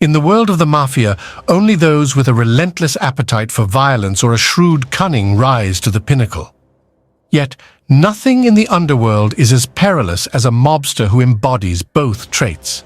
In the world of the mafia, only those with a relentless appetite for violence or a shrewd cunning rise to the pinnacle. Yet, nothing in the underworld is as perilous as a mobster who embodies both traits.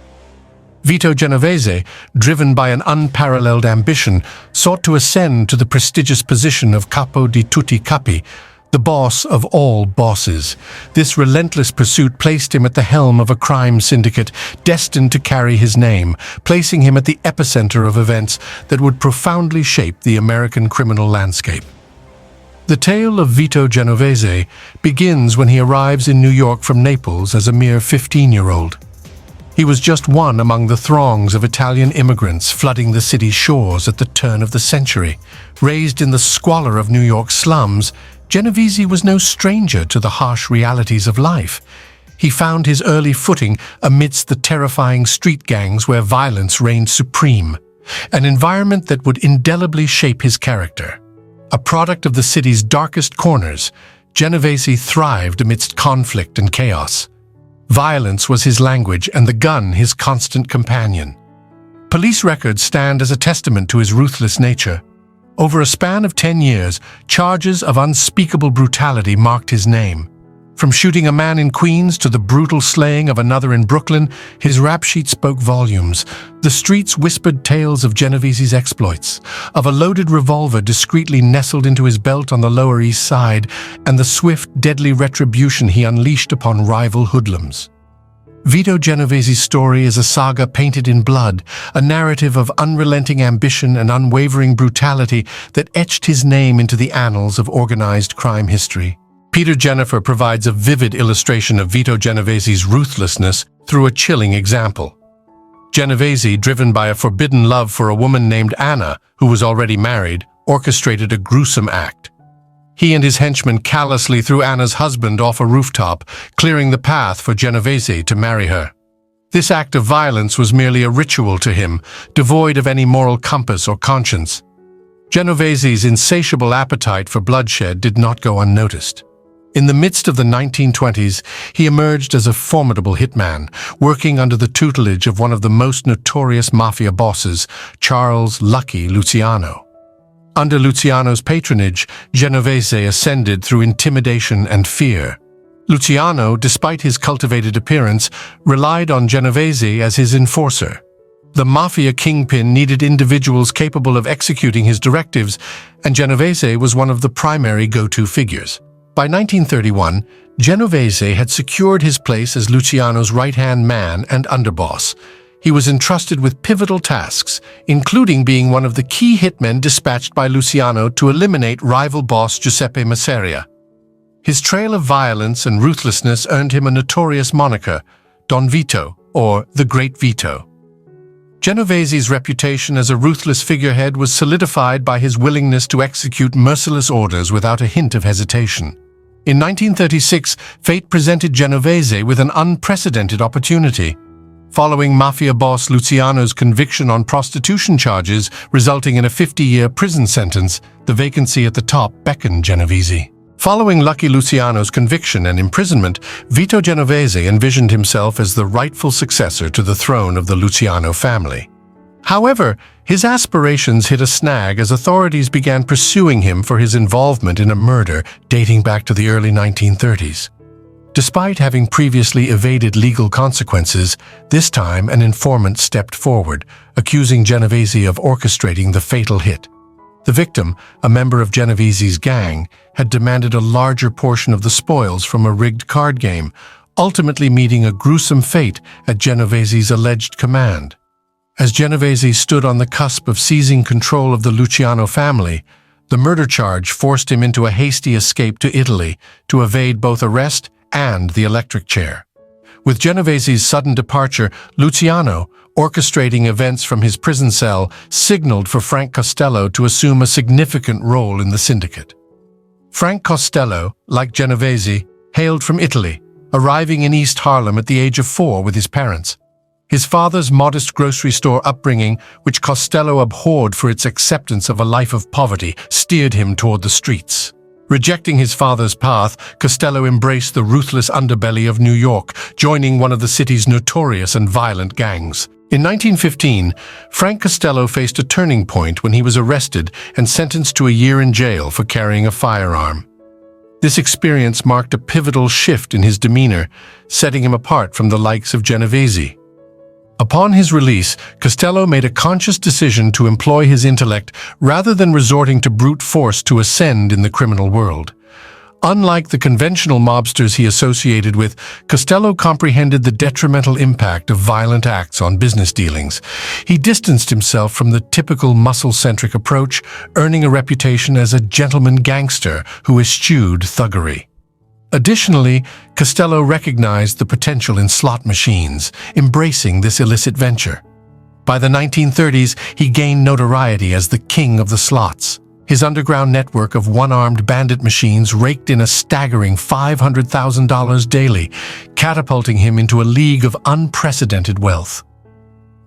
Vito Genovese, driven by an unparalleled ambition, sought to ascend to the prestigious position of capo di tutti capi, the boss of all bosses. This relentless pursuit placed him at the helm of a crime syndicate destined to carry his name, placing him at the epicenter of events that would profoundly shape the American criminal landscape. The tale of Vito Genovese begins when he arrives in New York from Naples as a mere 15-year-old. He was just one among the throngs of Italian immigrants flooding the city's shores at the turn of the century. Raised in the squalor of New York's slums, Genovese was no stranger to the harsh realities of life. He found his early footing amidst the terrifying street gangs where violence reigned supreme, an environment that would indelibly shape his character. A product of the city's darkest corners, Genovese thrived amidst conflict and chaos. Violence was his language and the gun his constant companion. Police records stand as a testament to his ruthless nature. Over a span of 10 years, charges of unspeakable brutality marked his name. From shooting a man in Queens to the brutal slaying of another in Brooklyn, his rap sheet spoke volumes. The streets whispered tales of Genovese's exploits, of a loaded revolver discreetly nestled into his belt on the Lower East Side, and the swift, deadly retribution he unleashed upon rival hoodlums. Vito Genovese's story is a saga painted in blood, a narrative of unrelenting ambition and unwavering brutality that etched his name into the annals of organized crime history. Peter Jennifer provides a vivid illustration of Vito Genovese's ruthlessness through a chilling example. Genovese, driven by a forbidden love for a woman named Anna, who was already married, orchestrated a gruesome act. He and his henchmen callously threw Anna's husband off a rooftop, clearing the path for Genovese to marry her. This act of violence was merely a ritual to him, devoid of any moral compass or conscience. Genovese's insatiable appetite for bloodshed did not go unnoticed. In the midst of the 1920s, he emerged as a formidable hitman, working under the tutelage of one of the most notorious mafia bosses, Charles "Lucky" Luciano. Under Luciano's patronage, Genovese ascended through intimidation and fear. Luciano, despite his cultivated appearance, relied on Genovese as his enforcer. The mafia kingpin needed individuals capable of executing his directives, and Genovese was one of the primary go-to figures. By 1931, Genovese had secured his place as Luciano's right-hand man and underboss. He was entrusted with pivotal tasks, including being one of the key hitmen dispatched by Luciano to eliminate rival boss Giuseppe Masseria. His trail of violence and ruthlessness earned him a notorious moniker, Don Vito, or the Great Vito. Genovese's reputation as a ruthless figurehead was solidified by his willingness to execute merciless orders without a hint of hesitation. In 1936, fate presented Genovese with an unprecedented opportunity. Following mafia boss Luciano's conviction on prostitution charges, resulting in a 50-year prison sentence, the vacancy at the top beckoned Genovese. Following Lucky Luciano's conviction and imprisonment, Vito Genovese envisioned himself as the rightful successor to the throne of the Luciano family. However, his aspirations hit a snag as authorities began pursuing him for his involvement in a murder dating back to the early 1930s. Despite having previously evaded legal consequences, this time an informant stepped forward, accusing Genovese of orchestrating the fatal hit. The victim, a member of Genovese's gang, had demanded a larger portion of the spoils from a rigged card game, ultimately meeting a gruesome fate at Genovese's alleged command. As Genovese stood on the cusp of seizing control of the Luciano family, the murder charge forced him into a hasty escape to Italy to evade both arrest and the electric chair. With Genovese's sudden departure, Luciano, orchestrating events from his prison cell, signaled for Frank Costello to assume a significant role in the syndicate. Frank Costello, like Genovese, hailed from Italy, arriving in East Harlem at the age of 4 with his parents. His father's modest grocery store upbringing, which Costello abhorred for its acceptance of a life of poverty, steered him toward the streets. Rejecting his father's path, Costello embraced the ruthless underbelly of New York, joining one of the city's notorious and violent gangs. In 1915, Frank Costello faced a turning point when he was arrested and sentenced to a year in jail for carrying a firearm. This experience marked a pivotal shift in his demeanor, setting him apart from the likes of Genovese. Upon his release, Costello made a conscious decision to employ his intellect rather than resorting to brute force to ascend in the criminal world. Unlike the conventional mobsters he associated with, Costello comprehended the detrimental impact of violent acts on business dealings. He distanced himself from the typical muscle-centric approach, earning a reputation as a gentleman gangster who eschewed thuggery. Additionally, Costello recognized the potential in slot machines, embracing this illicit venture. By the 1930s, he gained notoriety as the king of the slots. His underground network of one-armed bandit machines raked in a staggering $500,000 daily, catapulting him into a league of unprecedented wealth.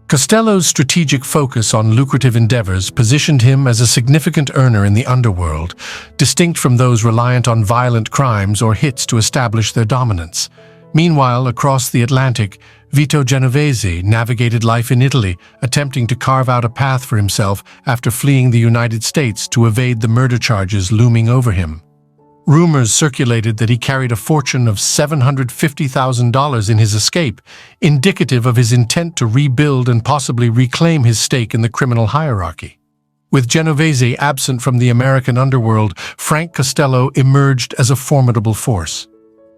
Costello's strategic focus on lucrative endeavors positioned him as a significant earner in the underworld, distinct from those reliant on violent crimes or hits to establish their dominance. Meanwhile, across the Atlantic, Vito Genovese navigated life in Italy, attempting to carve out a path for himself after fleeing the United States to evade the murder charges looming over him. Rumors circulated that he carried a fortune of $750,000 in his escape, indicative of his intent to rebuild and possibly reclaim his stake in the criminal hierarchy. With Genovese absent from the American underworld, Frank Costello emerged as a formidable force.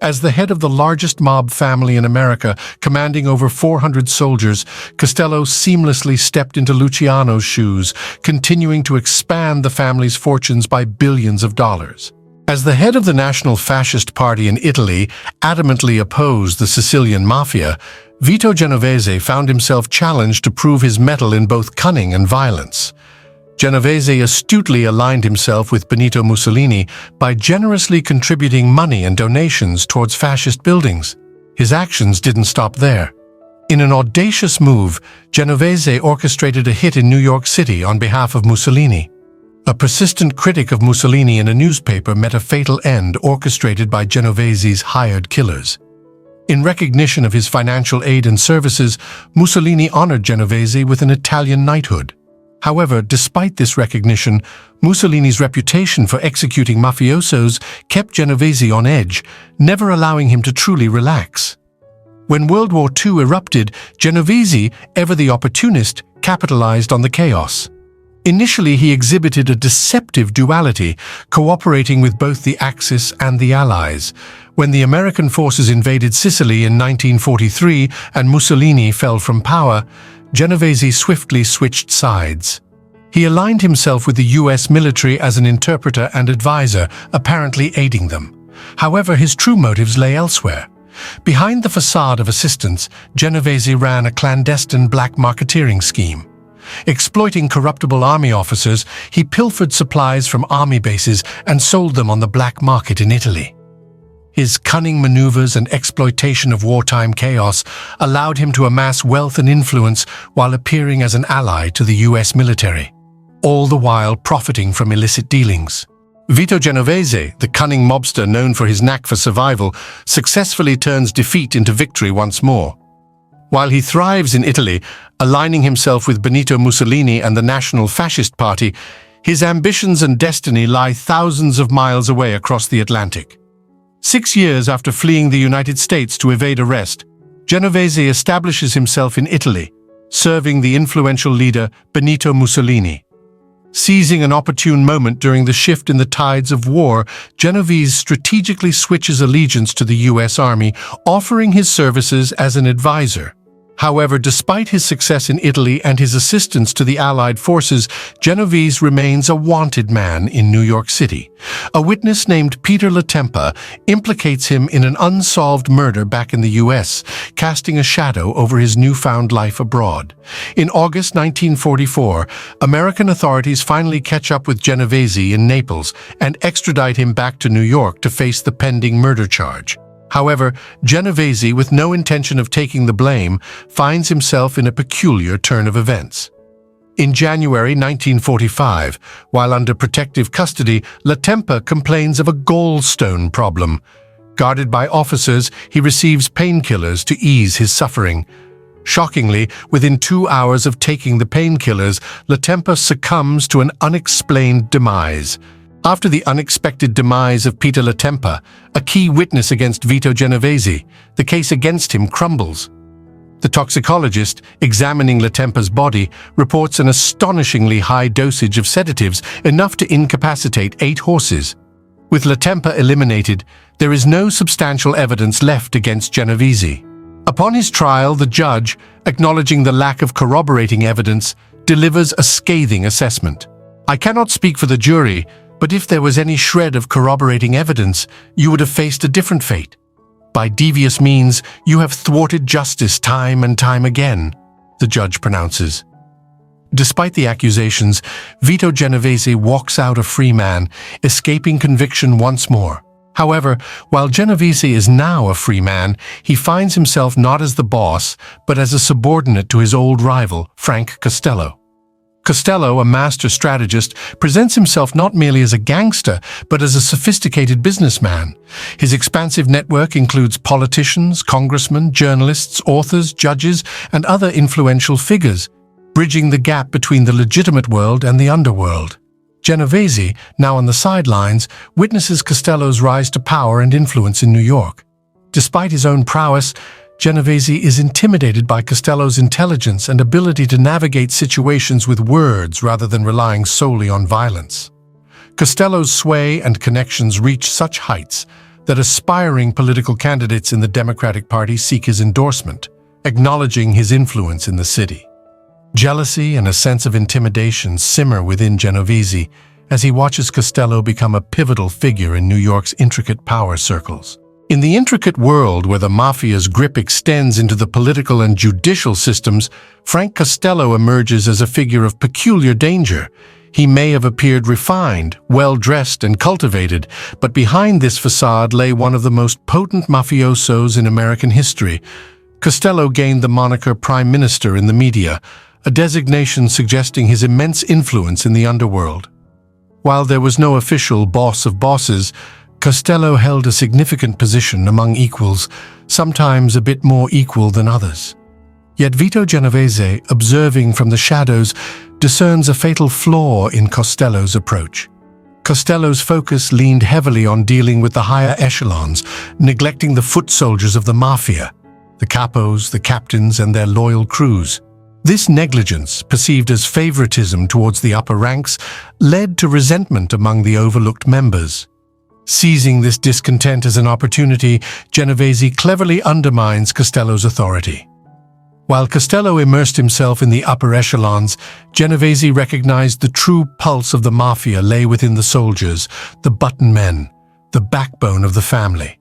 As the head of the largest mob family in America, commanding over 400 soldiers, Costello seamlessly stepped into Luciano's shoes, continuing to expand the family's fortunes by billions of dollars. As the head of the National Fascist Party in Italy adamantly opposed the Sicilian mafia, Vito Genovese found himself challenged to prove his mettle in both cunning and violence. Genovese astutely aligned himself with Benito Mussolini by generously contributing money and donations towards fascist buildings. His actions didn't stop there. In an audacious move, Genovese orchestrated a hit in New York City on behalf of Mussolini. A persistent critic of Mussolini in a newspaper met a fatal end orchestrated by Genovese's hired killers. In recognition of his financial aid and services, Mussolini honored Genovese with an Italian knighthood. However, despite this recognition, Mussolini's reputation for executing mafiosos kept Genovese on edge, never allowing him to truly relax. When World War II erupted, Genovese, ever the opportunist, capitalized on the chaos. Initially, he exhibited a deceptive duality, cooperating with both the Axis and the Allies. When the American forces invaded Sicily in 1943 and Mussolini fell from power, Genovese swiftly switched sides. He aligned himself with the US military as an interpreter and advisor, apparently aiding them. However, his true motives lay elsewhere. Behind the facade of assistance, Genovese ran a clandestine black marketeering scheme. Exploiting corruptible army officers, he pilfered supplies from army bases and sold them on the black market in Italy. His cunning maneuvers and exploitation of wartime chaos allowed him to amass wealth and influence while appearing as an ally to the US military, all the while profiting from illicit dealings. Vito Genovese, the cunning mobster known for his knack for survival, successfully turns defeat into victory once more. While he thrives in Italy, aligning himself with Benito Mussolini and the National Fascist Party, his ambitions and destiny lie thousands of miles away across the Atlantic. 6 years after fleeing the United States to evade arrest, Genovese establishes himself in Italy, serving the influential leader Benito Mussolini. Seizing an opportune moment during the shift in the tides of war, Genovese strategically switches allegiance to the US Army, offering his services as an advisor. However, despite his success in Italy and his assistance to the Allied forces, Genovese remains a wanted man in New York City. A witness named Peter Latempa implicates him in an unsolved murder back in the US, casting a shadow over his newfound life abroad. In August 1944, American authorities finally catch up with Genovese in Naples and extradite him back to New York to face the pending murder charge. However, Genovese, with no intention of taking the blame, finds himself in a peculiar turn of events. In January 1945, while under protective custody, Latempa complains of a gallstone problem. Guarded by officers, he receives painkillers to ease his suffering. Shockingly, within 2 hours of taking the painkillers, Latempa succumbs to an unexplained demise. After the unexpected demise of Peter Latempa, a key witness against Vito Genovese, the case against him crumbles. The toxicologist, examining Latempa's body, reports an astonishingly high dosage of sedatives, enough to incapacitate 8 horses. With Latempa eliminated, there is no substantial evidence left against Genovese. Upon his trial, the judge, acknowledging the lack of corroborating evidence, delivers a scathing assessment. "I cannot speak for the jury, but if there was any shred of corroborating evidence, you would have faced a different fate. By devious means, you have thwarted justice time and time again," the judge pronounces. Despite the accusations, Vito Genovese walks out a free man, escaping conviction once more. However, while Genovese is now a free man, he finds himself not as the boss, but as a subordinate to his old rival, Frank Costello. Costello, a master strategist, presents himself not merely as a gangster, but as a sophisticated businessman. His expansive network includes politicians, congressmen, journalists, authors, judges, and other influential figures, bridging the gap between the legitimate world and the underworld. Genovese, now on the sidelines, witnesses Costello's rise to power and influence in New York. Despite his own prowess, Genovese is intimidated by Costello's intelligence and ability to navigate situations with words rather than relying solely on violence. Costello's sway and connections reach such heights that aspiring political candidates in the Democratic Party seek his endorsement, acknowledging his influence in the city. Jealousy and a sense of intimidation simmer within Genovese as he watches Costello become a pivotal figure in New York's intricate power circles. In the intricate world where the mafia's grip extends into the political and judicial systems, Frank Costello emerges as a figure of peculiar danger. He may have appeared refined, well-dressed, and cultivated, but behind this facade lay one of the most potent mafiosos in American history. Costello gained the moniker Prime Minister in the media, a designation suggesting his immense influence in the underworld. While there was no official boss of bosses, Costello held a significant position among equals, sometimes a bit more equal than others. Yet Vito Genovese, observing from the shadows, discerns a fatal flaw in Costello's approach. Costello's focus leaned heavily on dealing with the higher echelons, neglecting the foot soldiers of the mafia, the capos, the captains, and their loyal crews. This negligence, perceived as favoritism towards the upper ranks, led to resentment among the overlooked members. Seizing this discontent as an opportunity, Genovese cleverly undermines Costello's authority. While Costello immersed himself in the upper echelons, Genovese recognized the true pulse of the mafia lay within the soldiers, the button men, the backbone of the family.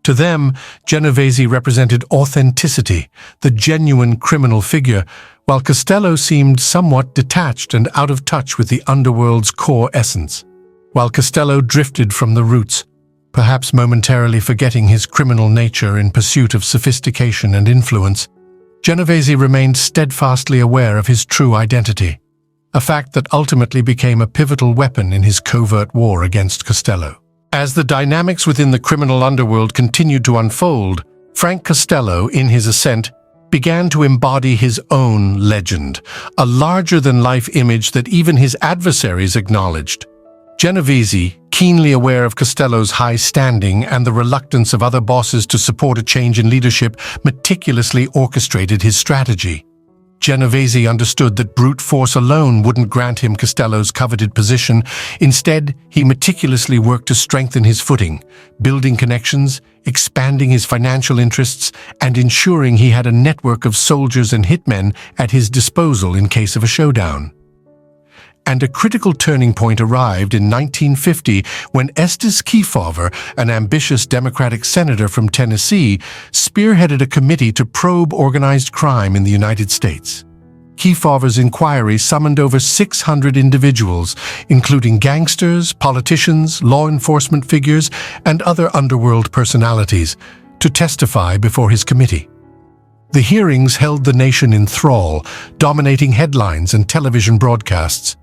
To them, Genovese represented authenticity, the genuine criminal figure, while Costello seemed somewhat detached and out of touch with the underworld's core essence. While Costello drifted from the roots, perhaps momentarily forgetting his criminal nature in pursuit of sophistication and influence, Genovese remained steadfastly aware of his true identity, a fact that ultimately became a pivotal weapon in his covert war against Costello. As the dynamics within the criminal underworld continued to unfold, Frank Costello, in his ascent, began to embody his own legend, a larger-than-life image that even his adversaries acknowledged. Genovese, keenly aware of Costello's high standing and the reluctance of other bosses to support a change in leadership, meticulously orchestrated his strategy. Genovese understood that brute force alone wouldn't grant him Costello's coveted position. Instead, he meticulously worked to strengthen his footing, building connections, expanding his financial interests, and ensuring he had a network of soldiers and hitmen at his disposal in case of a showdown. And a critical turning point arrived in 1950 when Estes Kefauver, an ambitious Democratic senator from Tennessee, spearheaded a committee to probe organized crime in the United States. Kefauver's inquiry summoned over 600 individuals, including gangsters, politicians, law enforcement figures, and other underworld personalities, to testify before his committee. The hearings held the nation in thrall, dominating headlines and television broadcasts.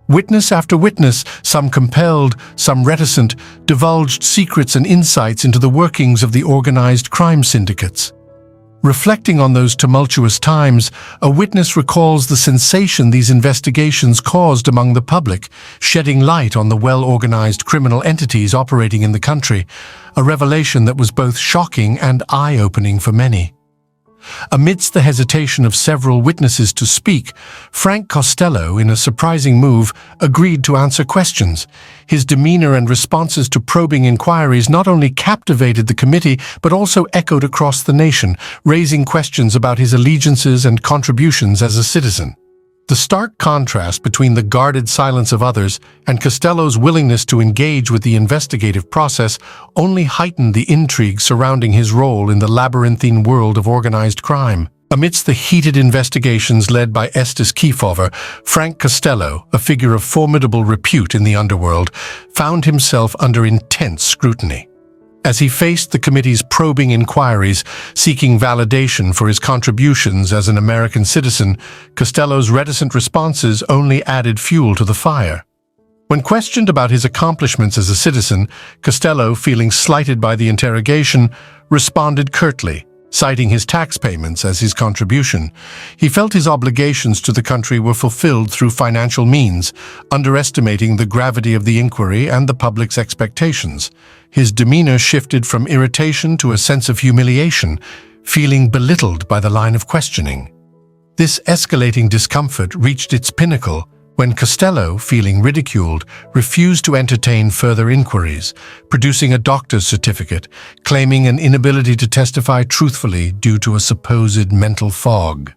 Witness after witness, some compelled, some reticent, divulged secrets and insights into the workings of the organized crime syndicates. Reflecting on those tumultuous times, a witness recalls the sensation these investigations caused among the public, shedding light on the well-organized criminal entities operating in the country, a revelation that was both shocking and eye-opening for many. Amidst the hesitation of several witnesses to speak, Frank Costello, in a surprising move, agreed to answer questions. His demeanor and responses to probing inquiries not only captivated the committee but also echoed across the nation, raising questions about his allegiances and contributions as a citizen. The stark contrast between the guarded silence of others and Costello's willingness to engage with the investigative process only heightened the intrigue surrounding his role in the labyrinthine world of organized crime. Amidst the heated investigations led by Kefauver, Frank Costello, a figure of formidable repute in the underworld, found himself under intense scrutiny. As he faced the committee's probing inquiries, seeking validation for his contributions as an American citizen, Costello's reticent responses only added fuel to the fire. When questioned about his accomplishments as a citizen, Costello, feeling slighted by the interrogation, responded curtly, citing his tax payments as his contribution. He felt his obligations to the country were fulfilled through financial means, underestimating the gravity of the inquiry and the public's expectations. His demeanor shifted from irritation to a sense of humiliation, feeling belittled by the line of questioning. This escalating discomfort reached its pinnacle when Costello, feeling ridiculed, refused to entertain further inquiries, producing a doctor's certificate, claiming an inability to testify truthfully due to a supposed mental fog.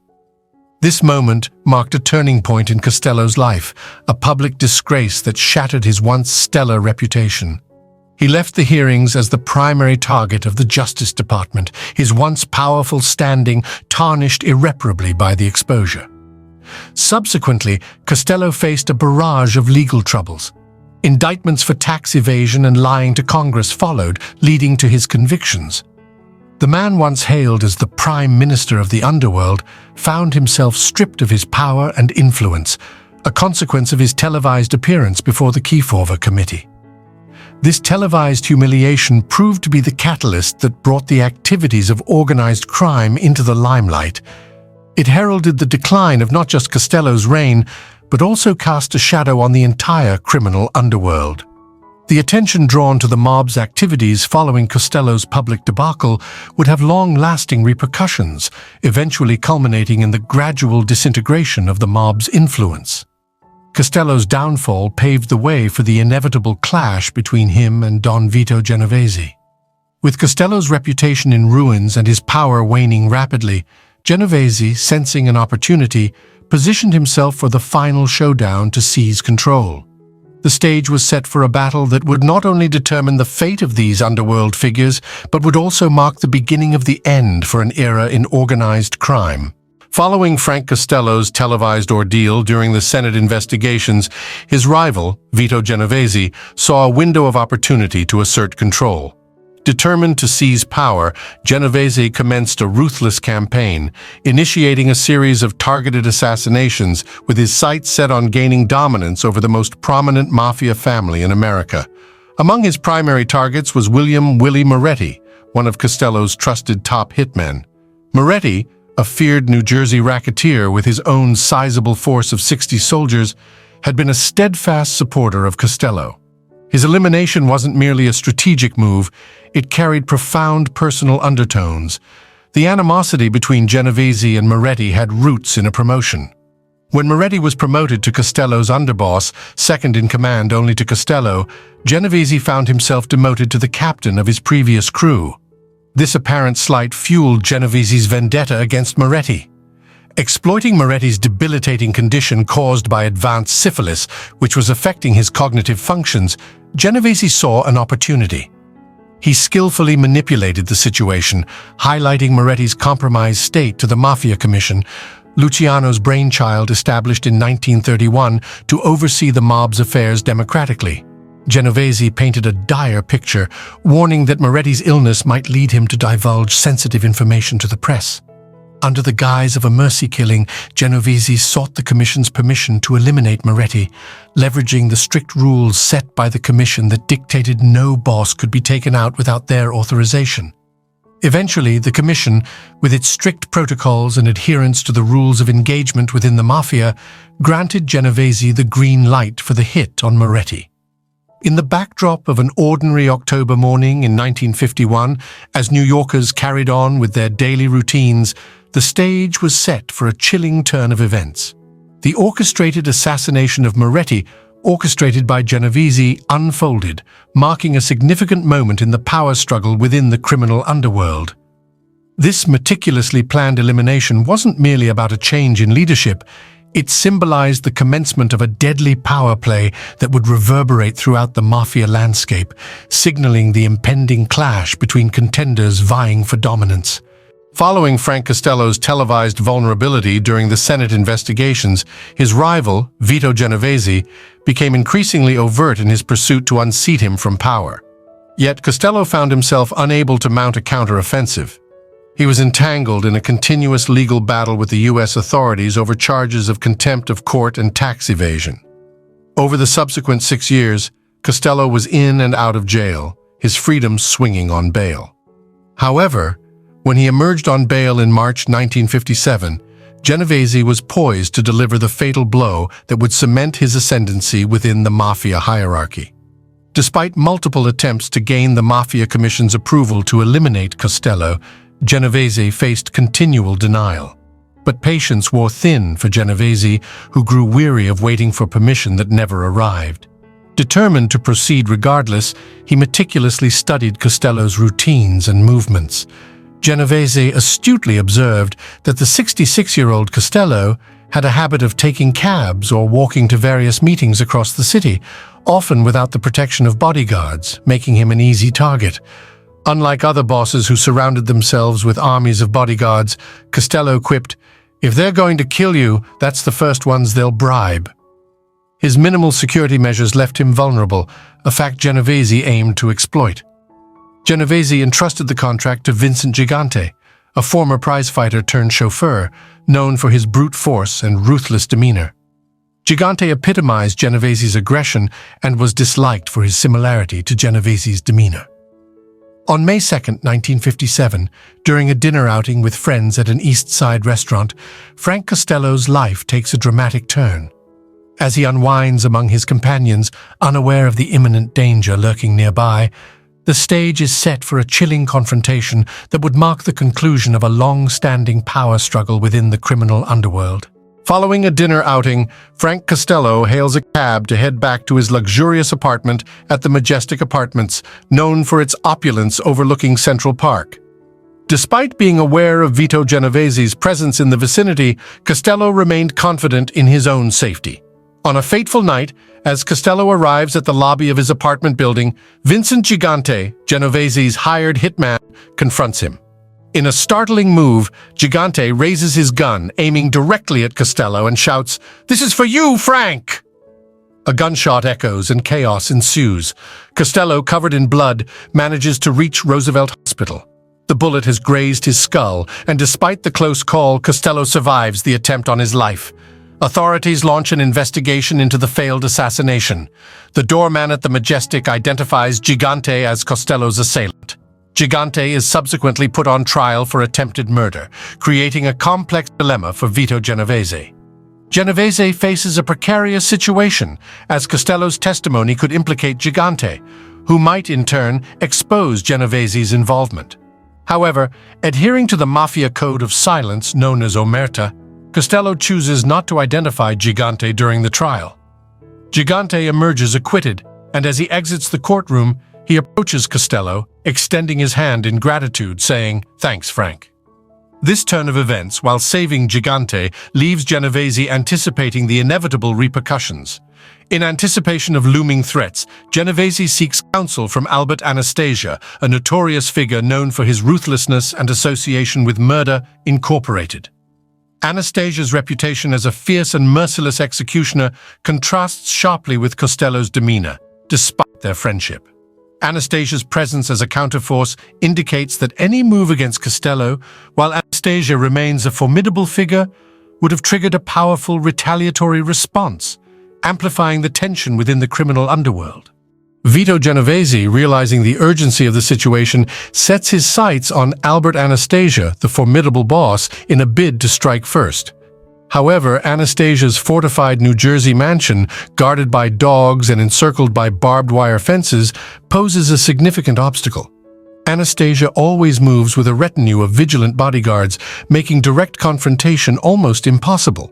This moment marked a turning point in Costello's life, a public disgrace that shattered his once stellar reputation. He left the hearings as the primary target of the Justice Department, his once powerful standing tarnished irreparably by the exposure. Subsequently, Costello faced a barrage of legal troubles. Indictments for tax evasion and lying to Congress followed, leading to his convictions. The man once hailed as the Prime Minister of the Underworld found himself stripped of his power and influence, a consequence of his televised appearance before the Kefauver Committee. This televised humiliation proved to be the catalyst that brought the activities of organized crime into the limelight. It heralded the decline of not just Costello's reign, but also cast a shadow on the entire criminal underworld. The attention drawn to the mob's activities following Costello's public debacle would have long-lasting repercussions, eventually culminating in the gradual disintegration of the mob's influence. Costello's downfall paved the way for the inevitable clash between him and Don Vito Genovese. With Costello's reputation in ruins and his power waning rapidly, Genovese, sensing an opportunity, positioned himself for the final showdown to seize control. The stage was set for a battle that would not only determine the fate of these underworld figures, but would also mark the beginning of the end for an era in organized crime. Following Frank Costello's televised ordeal during the Senate investigations, his rival, Vito Genovese, saw a window of opportunity to assert control. Determined to seize power, Genovese commenced a ruthless campaign, initiating a series of targeted assassinations with his sights set on gaining dominance over the most prominent mafia family in America. Among his primary targets was William "Willie" Moretti, one of Costello's trusted top hitmen. Moretti, a feared New Jersey racketeer with his own sizable force of 60 soldiers, had been a steadfast supporter of Costello. His elimination wasn't merely a strategic move, it carried profound personal undertones. The animosity between Genovese and Moretti had roots in a promotion. When Moretti was promoted to Costello's underboss, second in command only to Costello, Genovese found himself demoted to the captain of his previous crew. This apparent slight fueled Genovese's vendetta against Moretti. Exploiting Moretti's debilitating condition caused by advanced syphilis, which was affecting his cognitive functions, Genovese saw an opportunity. He skillfully manipulated the situation, highlighting Moretti's compromised state to the Mafia Commission, Luciano's brainchild established in 1931 to oversee the mob's affairs democratically. Genovese painted a dire picture, warning that Moretti's illness might lead him to divulge sensitive information to the press. Under the guise of a mercy killing, Genovese sought the Commission's permission to eliminate Moretti, leveraging the strict rules set by the Commission that dictated no boss could be taken out without their authorization. Eventually, the Commission, with its strict protocols and adherence to the rules of engagement within the mafia, granted Genovese the green light for the hit on Moretti. In the backdrop of an ordinary October morning in 1951, as New Yorkers carried on with their daily routines, the stage was set for a chilling turn of events. The orchestrated assassination of Moretti, orchestrated by Genovese, unfolded, marking a significant moment in the power struggle within the criminal underworld. This meticulously planned elimination wasn't merely about a change in leadership. It symbolized the commencement of a deadly power play that would reverberate throughout the mafia landscape, signaling the impending clash between contenders vying for dominance. Following Frank Costello's televised vulnerability during the Senate investigations, his rival, Vito Genovese, became increasingly overt in his pursuit to unseat him from power. Yet Costello found himself unable to mount a counter-offensive. He was entangled in a continuous legal battle with the U.S. authorities over charges of contempt of court and tax evasion. Over the subsequent 6 years, Costello was in and out of jail, his freedom swinging on bail. However, when he emerged on bail in March 1957, Genovese was poised to deliver the fatal blow that would cement his ascendancy within the mafia hierarchy. Despite multiple attempts to gain the Mafia Commission's approval to eliminate Costello, Genovese faced continual denial. But patience wore thin for Genovese, who grew weary of waiting for permission that never arrived. Determined to proceed regardless, he meticulously studied Costello's routines and movements. Genovese astutely observed that the 66-year-old Costello had a habit of taking cabs or walking to various meetings across the city, often without the protection of bodyguards, making him an easy target. Unlike other bosses who surrounded themselves with armies of bodyguards, Costello quipped, "If they're going to kill you, that's the first ones they'll bribe." His minimal security measures left him vulnerable, a fact Genovese aimed to exploit. Genovese entrusted the contract to Vincent Gigante, a former prizefighter turned chauffeur, known for his brute force and ruthless demeanor. Gigante epitomized Genovese's aggression and was disliked for his similarity to Genovese's demeanor. On May 2, 1957, during a dinner outing with friends at an East Side restaurant, Frank Costello's life takes a dramatic turn. As he unwinds among his companions, unaware of the imminent danger lurking nearby, the stage is set for a chilling confrontation that would mark the conclusion of a long-standing power struggle within the criminal underworld. Following a dinner outing, Frank Costello hails a cab to head back to his luxurious apartment at the Majestic Apartments, known for its opulence overlooking Central Park. Despite being aware of Vito Genovese's presence in the vicinity, Costello remained confident in his own safety. On a fateful night, as Costello arrives at the lobby of his apartment building, Vincent Gigante, Genovese's hired hitman, confronts him. In a startling move, Gigante raises his gun, aiming directly at Costello and shouts, "This is for you, Frank!" A gunshot echoes and chaos ensues. Costello, covered in blood, manages to reach Roosevelt Hospital. The bullet has grazed his skull, and despite the close call, Costello survives the attempt on his life. Authorities launch an investigation into the failed assassination. The doorman at the Majestic identifies Gigante as Costello's assailant. Gigante is subsequently put on trial for attempted murder, creating a complex dilemma for Vito Genovese. Genovese faces a precarious situation, as Costello's testimony could implicate Gigante, who might in turn expose Genovese's involvement. However, adhering to the mafia code of silence known as omerta, Costello chooses not to identify Gigante during the trial. Gigante emerges acquitted, and as he exits the courtroom, he approaches Costello, extending his hand in gratitude, saying, "Thanks, Frank." This turn of events, while saving Gigante, leaves Genovese anticipating the inevitable repercussions. In anticipation of looming threats, Genovese seeks counsel from Albert Anastasia, a notorious figure known for his ruthlessness and association with Murder, Incorporated. Anastasia's reputation as a fierce and merciless executioner contrasts sharply with Costello's demeanor, despite their friendship. Anastasia's presence as a counterforce indicates that any move against Costello, while Anastasia remains a formidable figure, would have triggered a powerful retaliatory response, amplifying the tension within the criminal underworld. Vito Genovese, realizing the urgency of the situation, sets his sights on Albert Anastasia, the formidable boss, in a bid to strike first. However, Anastasia's fortified New Jersey mansion, guarded by dogs and encircled by barbed wire fences, poses a significant obstacle. Anastasia always moves with a retinue of vigilant bodyguards, making direct confrontation almost impossible.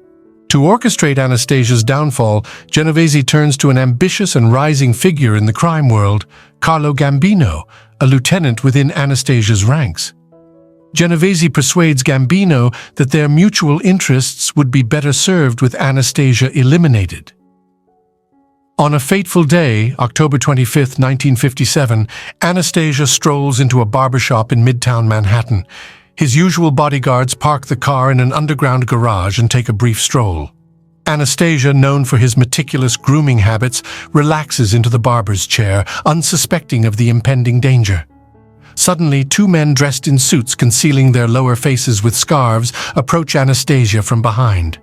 To orchestrate Anastasia's downfall, Genovese turns to an ambitious and rising figure in the crime world, Carlo Gambino, a lieutenant within Anastasia's ranks. Genovese persuades Gambino that their mutual interests would be better served with Anastasia eliminated. On a fateful day, October 25, 1957, Anastasia strolls into a barbershop in Midtown Manhattan. His usual bodyguards park the car in an underground garage and take a brief stroll. Anastasia, known for his meticulous grooming habits, relaxes into the barber's chair, unsuspecting of the impending danger. Suddenly, two men dressed in suits concealing their lower faces with scarves approach Anastasia from behind.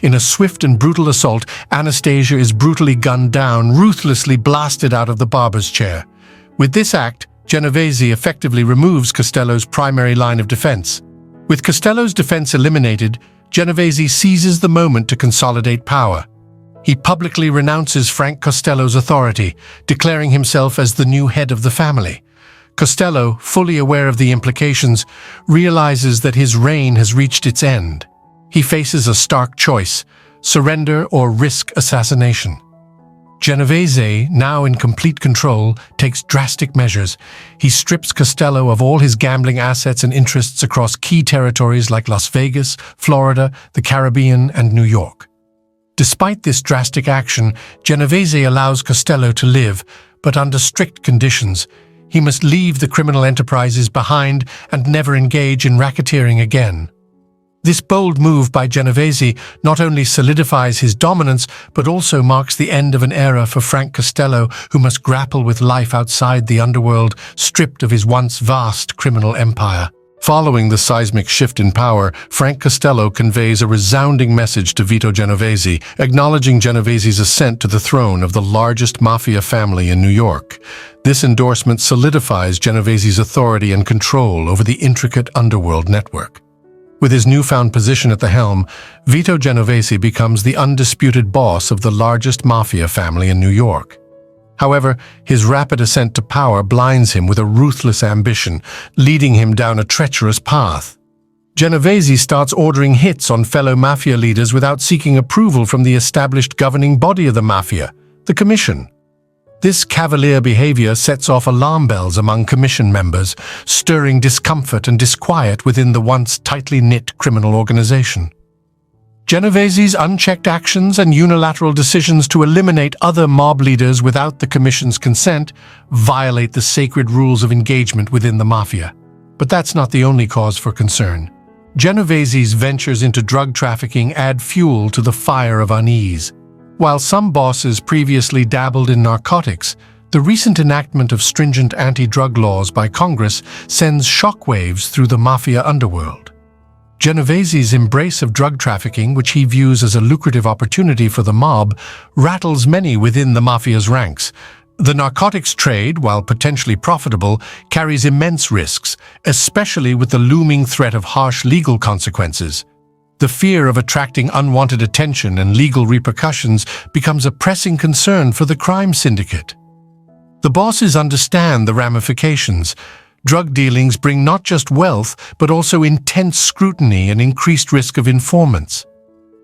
In a swift and brutal assault, Anastasia is brutally gunned down, ruthlessly blasted out of the barber's chair. With this act, Genovese effectively removes Costello's primary line of defense. With Costello's defense eliminated, Genovese seizes the moment to consolidate power. He publicly renounces Frank Costello's authority, declaring himself as the new head of the family. Costello, fully aware of the implications, realizes that his reign has reached its end. He faces a stark choice: surrender or risk assassination. Genovese, now in complete control, takes drastic measures. He strips Costello of all his gambling assets and interests across key territories like Las Vegas, Florida, the Caribbean, and New York. Despite this drastic action, Genovese allows Costello to live, but under strict conditions. He must leave the criminal enterprises behind and never engage in racketeering again. This bold move by Genovese not only solidifies his dominance, but also marks the end of an era for Frank Costello, who must grapple with life outside the underworld, stripped of his once vast criminal empire. Following the seismic shift in power, Frank Costello conveys a resounding message to Vito Genovese, acknowledging Genovese's ascent to the throne of the largest mafia family in New York. This endorsement solidifies Genovese's authority and control over the intricate underworld network. With his newfound position at the helm, Vito Genovese becomes the undisputed boss of the largest mafia family in New York. However, his rapid ascent to power blinds him with a ruthless ambition, leading him down a treacherous path. Genovese starts ordering hits on fellow mafia leaders without seeking approval from the established governing body of the mafia, the Commission. This cavalier behavior sets off alarm bells among Commission members, stirring discomfort and disquiet within the once tightly knit criminal organization. Genovese's unchecked actions and unilateral decisions to eliminate other mob leaders without the Commission's consent violate the sacred rules of engagement within the mafia. But that's not the only cause for concern. Genovese's ventures into drug trafficking add fuel to the fire of unease. While some bosses previously dabbled in narcotics, the recent enactment of stringent anti-drug laws by Congress sends shockwaves through the mafia underworld. Genovese's embrace of drug trafficking, which he views as a lucrative opportunity for the mob, rattles many within the mafia's ranks. The narcotics trade, while potentially profitable, carries immense risks, especially with the looming threat of harsh legal consequences. The fear of attracting unwanted attention and legal repercussions becomes a pressing concern for the crime syndicate. The bosses understand the ramifications. Drug dealings bring not just wealth, but also intense scrutiny and increased risk of informants.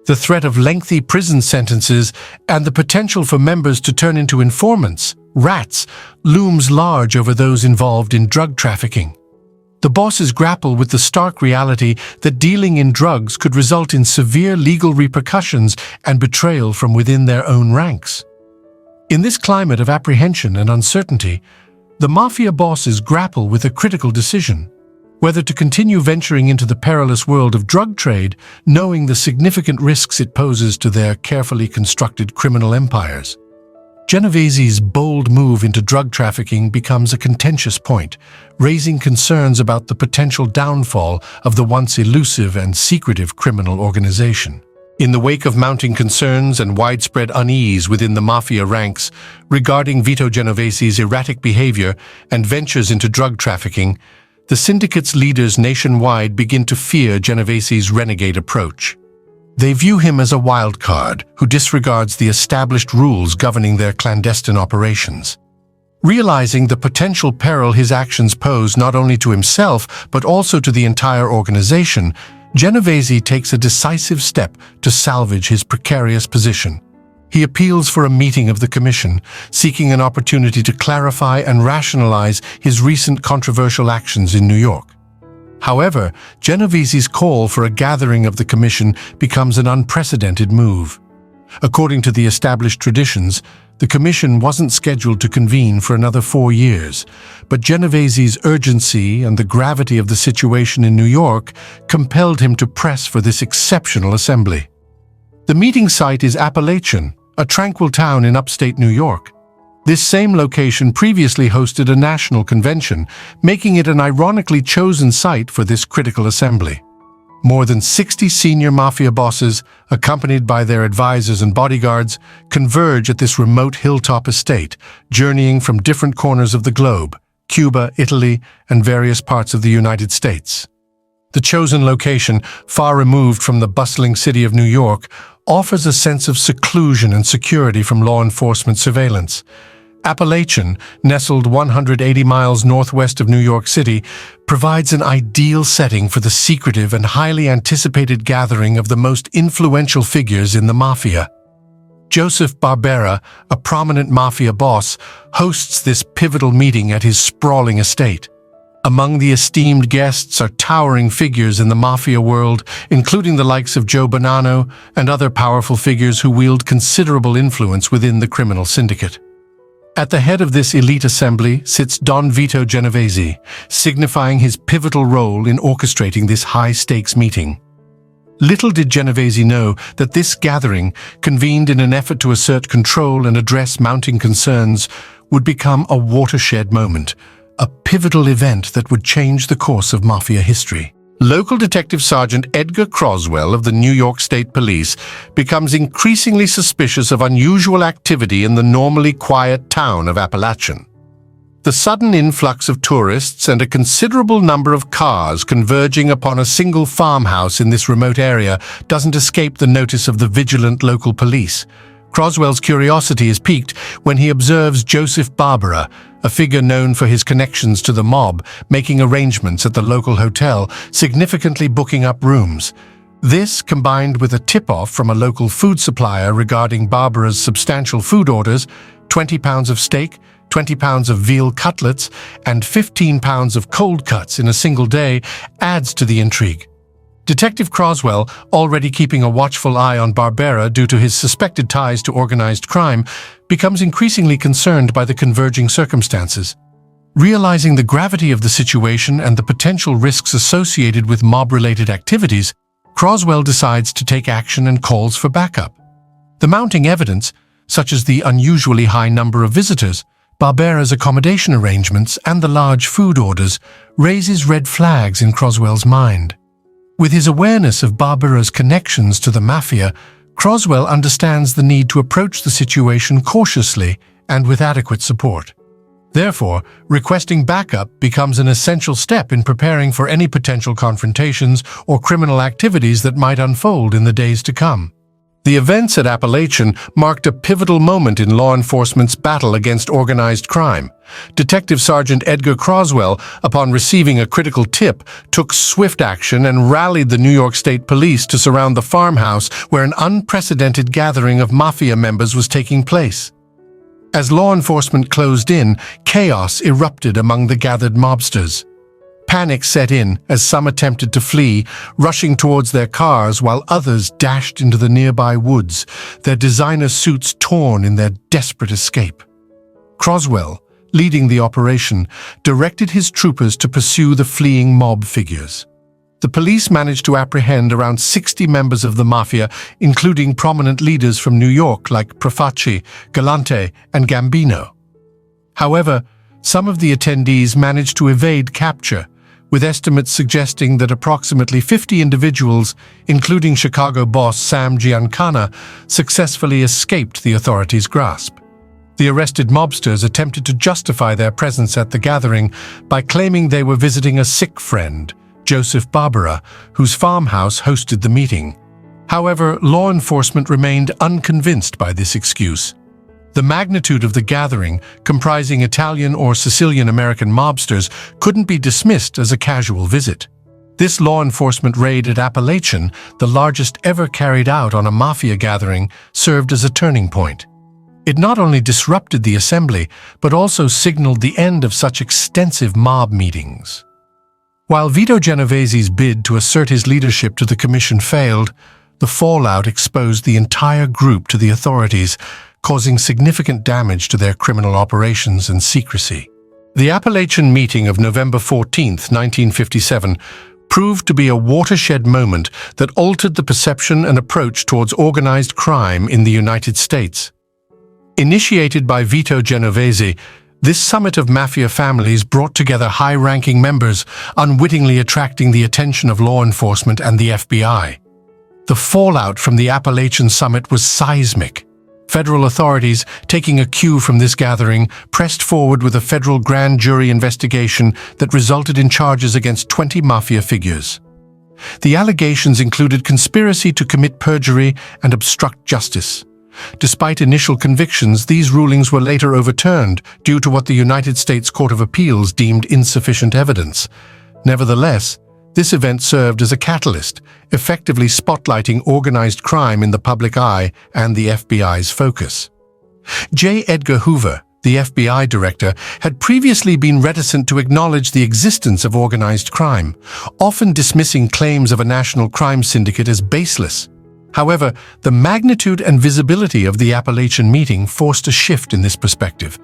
The threat of lengthy prison sentences and the potential for members to turn into informants, rats, looms large over those involved in drug trafficking. The bosses grapple with the stark reality that dealing in drugs could result in severe legal repercussions and betrayal from within their own ranks. In this climate of apprehension and uncertainty, the mafia bosses grapple with a critical decision: whether to continue venturing into the perilous world of drug trade, knowing the significant risks it poses to their carefully constructed criminal empires. Genovese's bold move into drug trafficking becomes a contentious point, raising concerns about the potential downfall of the once elusive and secretive criminal organization. In the wake of mounting concerns and widespread unease within the mafia ranks regarding Vito Genovese's erratic behavior and ventures into drug trafficking, the syndicate's leaders nationwide begin to fear Genovese's renegade approach. They view him as a wild card who disregards the established rules governing their clandestine operations. Realizing the potential peril his actions pose not only to himself but also to the entire organization, Genovese takes a decisive step to salvage his precarious position. He appeals for a meeting of the commission, seeking an opportunity to clarify and rationalize his recent controversial actions in New York. However, Genovese's call for a gathering of the commission becomes an unprecedented move. According to the established traditions, the commission wasn't scheduled to convene for another 4 years, but Genovese's urgency and the gravity of the situation in New York compelled him to press for this exceptional assembly. The meeting site is Apalachin, a tranquil town in upstate New York. This same location previously hosted a national convention, making it an ironically chosen site for this critical assembly. More than 60 senior mafia bosses, accompanied by their advisors and bodyguards, converge at this remote hilltop estate, journeying from different corners of the globe, Cuba, Italy, and various parts of the United States. The chosen location, far removed from the bustling city of New York, offers a sense of seclusion and security from law enforcement surveillance. Apalachin, nestled 180 miles northwest of New York City, provides an ideal setting for the secretive and highly anticipated gathering of the most influential figures in the mafia. Joseph Barbera, a prominent mafia boss, hosts this pivotal meeting at his sprawling estate. Among the esteemed guests are towering figures in the mafia world, including the likes of Joe Bonanno and other powerful figures who wield considerable influence within the criminal syndicate. At the head of this elite assembly sits Don Vito Genovese, signifying his pivotal role in orchestrating this high-stakes meeting. Little did Genovese know that this gathering, convened in an effort to assert control and address mounting concerns, would become a watershed moment, a pivotal event that would change the course of mafia history. Local Detective Sergeant Edgar Croswell of the New York State Police becomes increasingly suspicious of unusual activity in the normally quiet town of Apalachin. The sudden influx of tourists and a considerable number of cars converging upon a single farmhouse in this remote area doesn't escape the notice of the vigilant local police. Croswell's curiosity is piqued when he observes Joseph Barbera, a figure known for his connections to the mob, making arrangements at the local hotel, significantly booking up rooms. This, combined with a tip-off from a local food supplier regarding Barbera's substantial food orders, 20 pounds of steak, 20 pounds of veal cutlets, and 15 pounds of cold cuts in a single day, adds to the intrigue. Detective Croswell, already keeping a watchful eye on Barbera due to his suspected ties to organized crime, becomes increasingly concerned by the converging circumstances. Realizing the gravity of the situation and the potential risks associated with mob-related activities, Croswell decides to take action and calls for backup. The mounting evidence, such as the unusually high number of visitors, Barbera's accommodation arrangements, and the large food orders, raises red flags in Croswell's mind. With his awareness of Barbera's connections to the mafia, Croswell understands the need to approach the situation cautiously and with adequate support. Therefore, requesting backup becomes an essential step in preparing for any potential confrontations or criminal activities that might unfold in the days to come. The events at Apalachin marked a pivotal moment in law enforcement's battle against organized crime. Detective Sergeant Edgar Croswell, upon receiving a critical tip, took swift action and rallied the New York State Police to surround the farmhouse where an unprecedented gathering of mafia members was taking place. As law enforcement closed in, chaos erupted among the gathered mobsters. Panic set in as some attempted to flee, rushing towards their cars while others dashed into the nearby woods, their designer suits torn in their desperate escape. Croswell, leading the operation, directed his troopers to pursue the fleeing mob figures. The police managed to apprehend around 60 members of the mafia, including prominent leaders from New York like Profaci, Galante, and Gambino. However, some of the attendees managed to evade capture, with estimates suggesting that approximately 50 individuals, including Chicago boss Sam Giancana, successfully escaped the authorities' grasp. The arrested mobsters attempted to justify their presence at the gathering by claiming they were visiting a sick friend, Joseph Barbera, whose farmhouse hosted the meeting. However, law enforcement remained unconvinced by this excuse. The magnitude of the gathering, comprising Italian or Sicilian-American mobsters, couldn't be dismissed as a casual visit. This law enforcement raid at Apalachin, the largest ever carried out on a mafia gathering, served as a turning point. It not only disrupted the assembly, but also signaled the end of such extensive mob meetings. While Vito Genovese's bid to assert his leadership to the commission failed, the fallout exposed the entire group to the authorities, causing significant damage to their criminal operations and secrecy. The Apalachin meeting of November 14, 1957, proved to be a watershed moment that altered the perception and approach towards organized crime in the United States. Initiated by Vito Genovese, this summit of mafia families brought together high-ranking members, unwittingly attracting the attention of law enforcement and the FBI. The fallout from the Apalachin summit was seismic. Federal authorities, taking a cue from this gathering, pressed forward with a federal grand jury investigation that resulted in charges against 20 mafia figures. The allegations included conspiracy to commit perjury and obstruct justice. Despite initial convictions, these rulings were later overturned due to what the United States Court of Appeals deemed insufficient evidence. Nevertheless, this event served as a catalyst, effectively spotlighting organized crime in the public eye and the FBI's focus. J. Edgar Hoover, the FBI director, had previously been reticent to acknowledge the existence of organized crime, often dismissing claims of a national crime syndicate as baseless. However, the magnitude and visibility of the Apalachin meeting forced a shift in this perspective.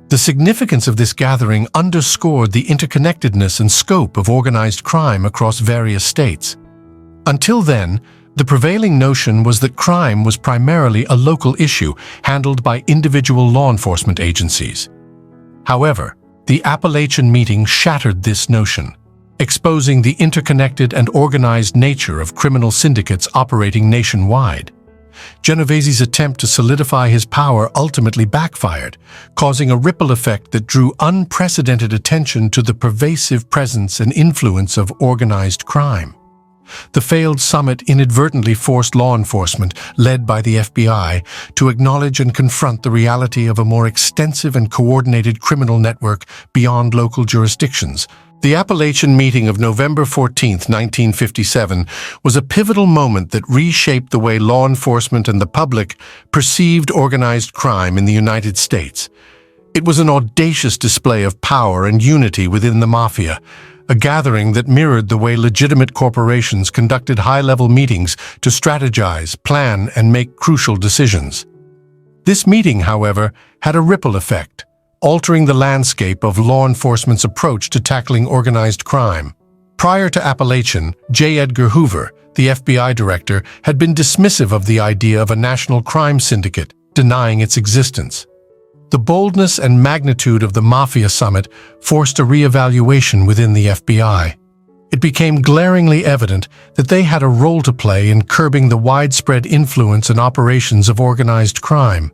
The significance of this gathering underscored the interconnectedness and scope of organized crime across various states. Until then, the prevailing notion was that crime was primarily a local issue handled by individual law enforcement agencies. However, the Apalachin meeting shattered this notion, exposing the interconnected and organized nature of criminal syndicates operating nationwide. Genovese's attempt to solidify his power ultimately backfired, causing a ripple effect that drew unprecedented attention to the pervasive presence and influence of organized crime. The failed summit inadvertently forced law enforcement, led by the FBI, to acknowledge and confront the reality of a more extensive and coordinated criminal network beyond local jurisdictions. The Apalachin meeting of November 14, 1957, was a pivotal moment that reshaped the way law enforcement and the public perceived organized crime in the United States. It was an audacious display of power and unity within the mafia, a gathering that mirrored the way legitimate corporations conducted high-level meetings to strategize, plan, and make crucial decisions. This meeting, however, had a ripple effect, altering the landscape of law enforcement's approach to tackling organized crime. Prior to Apalachin, J. Edgar Hoover, the FBI director, had been dismissive of the idea of a national crime syndicate, denying its existence. The boldness and magnitude of the Mafia Summit forced a re-evaluation within the FBI. It became glaringly evident that they had a role to play in curbing the widespread influence and operations of organized crime.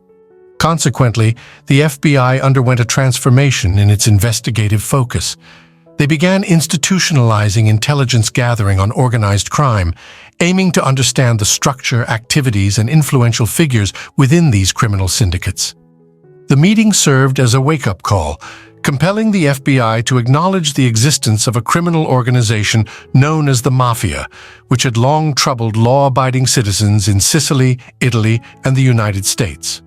Consequently, the FBI underwent a transformation in its investigative focus. They began institutionalizing intelligence gathering on organized crime, aiming to understand the structure, activities, and influential figures within these criminal syndicates. The meeting served as a wake-up call, compelling the FBI to acknowledge the existence of a criminal organization known as the Mafia, which had long troubled law-abiding citizens in Sicily, Italy, and the United States.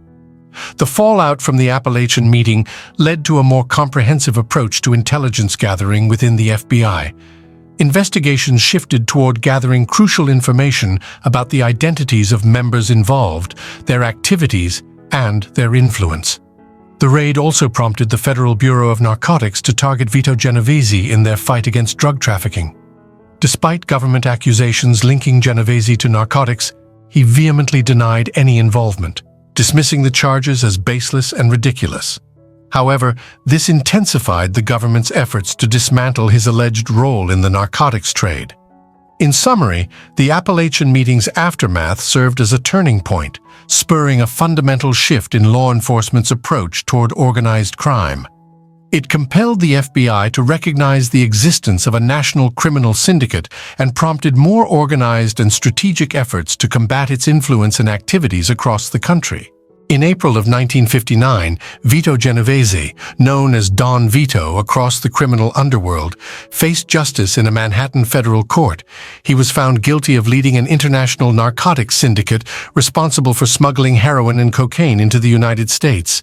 The fallout from the Apalachin meeting led to a more comprehensive approach to intelligence gathering within the FBI. Investigations shifted toward gathering crucial information about the identities of members involved, their activities, and their influence. The raid also prompted the Federal Bureau of Narcotics to target Vito Genovese in their fight against drug trafficking. Despite government accusations linking Genovese to narcotics, he vehemently denied any involvement, dismissing the charges as baseless and ridiculous. However, this intensified the government's efforts to dismantle his alleged role in the narcotics trade. In summary, the Apalachin meeting's aftermath served as a turning point, spurring a fundamental shift in law enforcement's approach toward organized crime. It compelled the FBI to recognize the existence of a national criminal syndicate and prompted more organized and strategic efforts to combat its influence and activities across the country. In April of 1959, Vito Genovese, known as Don Vito across the criminal underworld, faced justice in a Manhattan federal court. He was found guilty of leading an international narcotics syndicate responsible for smuggling heroin and cocaine into the United States.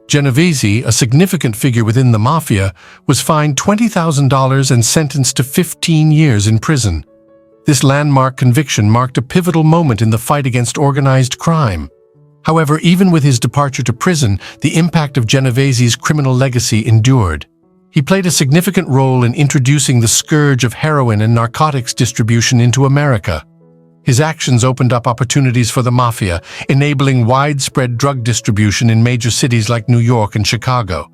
Genovese, a significant figure within the mafia, was fined $20,000 and sentenced to 15 years in prison. This landmark conviction marked a pivotal moment in the fight against organized crime. However, even with his departure to prison, the impact of Genovese's criminal legacy endured. He played a significant role in introducing the scourge of heroin and narcotics distribution into America. His actions opened up opportunities for the mafia, enabling widespread drug distribution in major cities like New York and Chicago.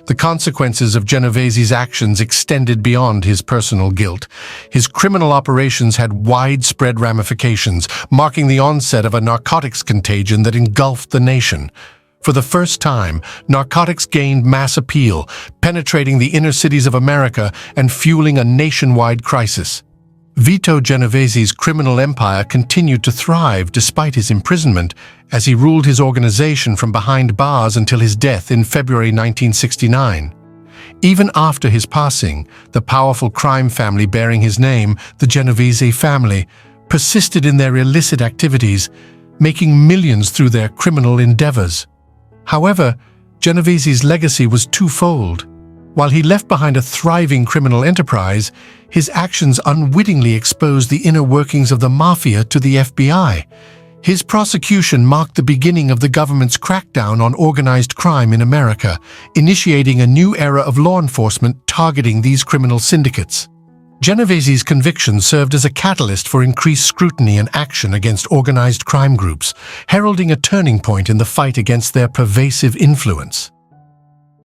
The consequences of Genovese's actions extended beyond his personal guilt. His criminal operations had widespread ramifications, marking the onset of a narcotics contagion that engulfed the nation. For the first time, narcotics gained mass appeal, penetrating the inner cities of America and fueling a nationwide crisis. Vito Genovese's criminal empire continued to thrive despite his imprisonment, as he ruled his organization from behind bars until his death in February 1969. Even after his passing, the powerful crime family bearing his name, the Genovese family, persisted in their illicit activities, making millions through their criminal endeavors. However, Genovese's legacy was twofold. While he left behind a thriving criminal enterprise, his actions unwittingly exposed the inner workings of the mafia to the FBI. His prosecution marked the beginning of the government's crackdown on organized crime in America, initiating a new era of law enforcement targeting these criminal syndicates. Genovese's conviction served as a catalyst for increased scrutiny and action against organized crime groups, heralding a turning point in the fight against their pervasive influence.